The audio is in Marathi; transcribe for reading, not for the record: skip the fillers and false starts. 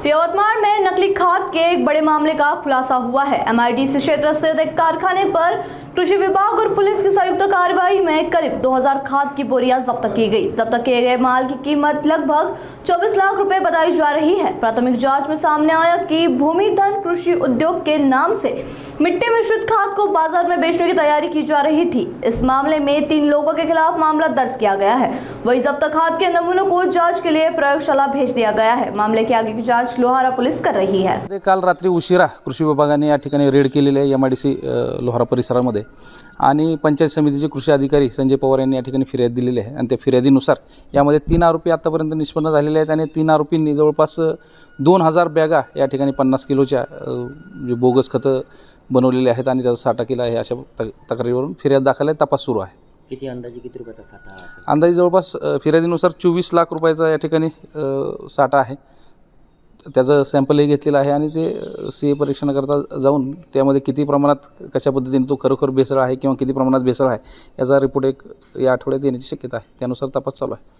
यवतमाल में नकली खाद के एक बड़े मामले का खुलासा हुआ है। एमआईडीसी क्षेत्र स्थित एक कारखाने पर कृषि विभाग और पुलिस की संयुक्त कार्रवाई में करीब 2000 खाद की बोरियां जब्त की गई। जब्त किए गए माल की कीमत लगभग 24 लाख रुपए बताई जा रही है। प्राथमिक जांच में सामने आया कि भूमिधन कृषि उद्योग के नाम से मिट्टी मिश्रित खाद को बाजार में बेचने की तैयारी की जा रही थी। इस मामले में 3 लोगों के खिलाफ मामला दर्ज किया गया है। वहीं जब्त खाद के नमूनों को जांच के लिए प्रयोगशाला भेज दिया गया है। मामले की आगे की जांच लोहारा पुलिस कर रही है। काल रात्री उशिरा कृषी विभागाने या ठिकाणी रेड केलेले आहे एमआयडीसी लोहारा परिसरामध्ये आणि पंचायत समितीचे कृषी अधिकारी संजय पवार यांनी या ठिकाणी फिर्याद दिलेली आहे आणि त्या फिर्यादीनुसार यामध्ये 3 आरोपी आतापर्यंत निष्पन्न झालेले आहेत आणि 3 आरोपींनी जवळपास 2000 बॅगा या ठिकाणी 50 किलोच्या जे बोगस खतं बनवलेले आहेत आणि त्याचा साठा केला आहे अशा तक्रारीवरून फिर्याद दाखल आहे। तपास सुरू आहे। किती अंदाजे किती रुपयाचा साठा असेल? अंदाजे जवळपास फिर्यादीनुसार 24 लाख रुपयाचा या ठिकाणी साठा आहे। त्याचं सॅम्पलही घेतलेलं आहे आणि ते सीए परीक्षणाकरता जाऊन त्यामध्ये किती प्रमाणात कशा पद्धतीने तो खरोखर भेसळ आहे किंवा किती प्रमाणात भेसळ आहे याचा रिपोर्ट या आठवड्यात येण्याची शक्यता आहे। त्यानुसार तपास चालू आहे।